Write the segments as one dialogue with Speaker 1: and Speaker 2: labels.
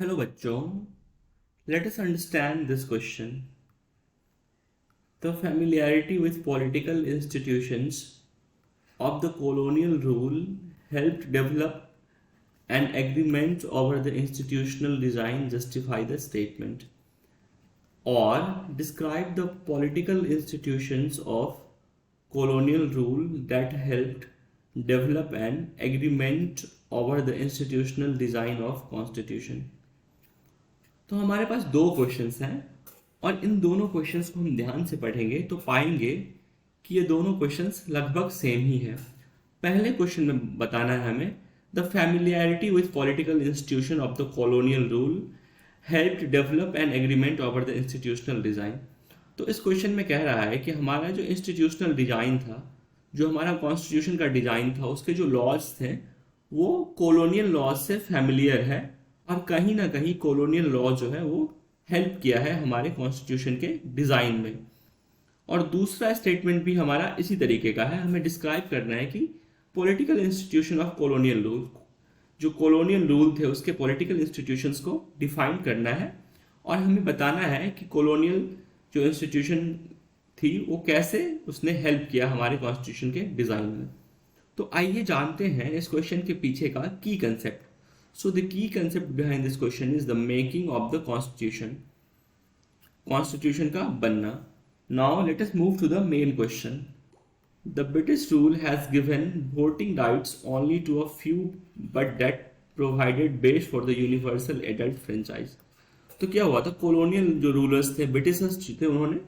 Speaker 1: Hello बच्चों, let us understand this question. The familiarity with political institutions of the colonial rule helped develop an agreement over the institutional design justify the statement, or describe the political institutions of colonial rule that helped develop an agreement over the institutional design of constitution. तो हमारे पास दो questions हैं और इन दोनों questions को हम ध्यान से पढ़ेंगे तो पाएंगे कि ये दोनों क्वेश्चंस लगभग सेम ही है। पहले क्वेश्चन में बताना है हमें the familiarity with political institution of the colonial rule helped develop an agreement over the institutional design. तो इस क्वेश्चन में कह रहा है कि हमारा जो इंस्टीट्यूशनल डिज़ाइन था, जो हमारा कॉन्स्टिट्यूशन का डिज़ाइन था, उसके जो लॉज थे वो कॉलोनियल लॉज से फैमिलियर है और कहीं ना कहीं कॉलोनियल लॉ जो है वो हेल्प किया है हमारे कॉन्स्टिट्यूशन के डिज़ाइन में। और दूसरा स्टेटमेंट भी हमारा इसी तरीके का है, हमें डिस्क्राइब करना है कि political institution of colonial rule, जो कॉलोनियल रूल थे उसके पॉलिटिकल इंस्टीट्यूशंस को डिफाइन करना है और हमें बताना है कि कॉलोनियल जो इंस्टीट्यूशन थी वो कैसे उसने हेल्प किया हमारे कॉन्स्टिट्यूशन के डिज़ाइन में। तो आइए जानते हैं इस क्वेश्चन के पीछे का की concept. So the key concept behind this question is the making of the constitution. Constitution का बनना. Now let us move to the main question. The British rule has given voting rights only to a few, but that provided base for the universal adult franchise. तो क्या हुआ था, colonial जो rulers थे, Britishers थे, उन्होंने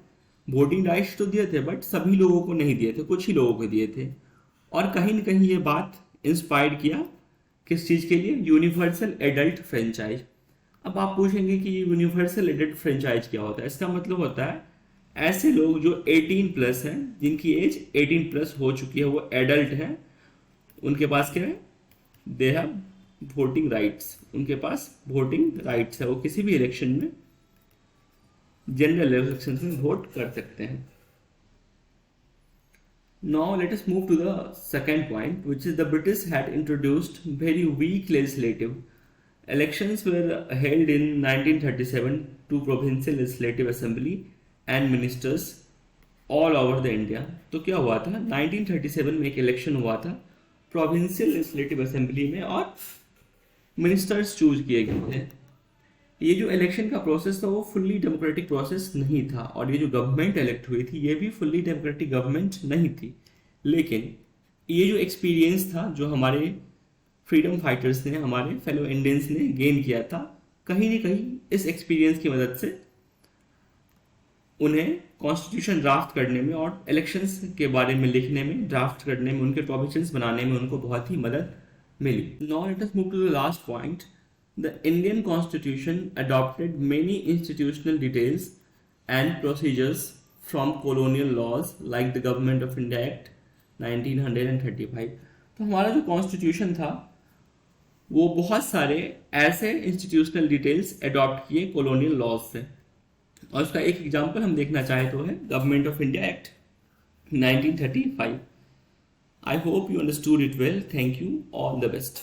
Speaker 1: voting rights तो दिए थे बट सभी लोगों को नहीं दिए थे, कुछ ही लोगों को दिए थे। और कहीं ना कहीं ये बात इंस्पायर किया किस चीज़ के लिए, यूनिवर्सल एडल्ट फ्रेंचाइज। अब आप पूछेंगे कि यूनिवर्सल एडल्ट फ्रेंचाइज क्या होता है। इसका मतलब होता है ऐसे लोग जो 18 प्लस हैं, जिनकी एज 18 प्लस हो चुकी है, वो एडल्ट हैं, उनके पास क्या है, दे हैव वोटिंग राइट्स, उनके पास वोटिंग राइट्स है, वो किसी भी इलेक्शन में, जनरल इलेक्शन में वोट कर सकते हैं। Now let us move to the second point, which is the British had introduced very weak legislative. Elections were held in 1937 to provincial legislative assembly and ministers all over the India. तो क्या हुआ था, 1937 में एक election हुआ था provincial legislative assembly में और मिनिस्टर्स चूज किए गए थे। ये जो इलेक्शन का प्रोसेस था वो फुल्ली डेमोक्रेटिक प्रोसेस नहीं था और ये जो गवर्नमेंट इलेक्ट हुई थी ये भी फुल्ली डेमोक्रेटिक गवर्नमेंट नहीं थी। लेकिन ये जो एक्सपीरियंस था जो हमारे फ्रीडम फाइटर्स ने, हमारे फेलो इंडियंस ने गेन किया था, कहीं ना कहीं इस एक्सपीरियंस की मदद से उन्हें कॉन्स्टिट्यूशन ड्राफ्ट करने में और इलेक्शंस के बारे में लिखने में, ड्राफ्ट करने में, उनके प्रोविजंस बनाने में उनको बहुत ही मदद मिली। Now let us move to the last point. The Indian Constitution adopted many institutional details and procedures from colonial laws like the Government of India Act 1935। तो हमारा जो कॉन्स्टिट्यूशन था वो बहुत सारे ऐसे इंस्टीट्यूशनल डिटेल्स अडॉप्ट किए कॉलोनियल लॉज से, और उसका एक एग्जांपल हम देखना चाहें तो है government of India act 1935। I hope you understood it well. Thank you, all the best.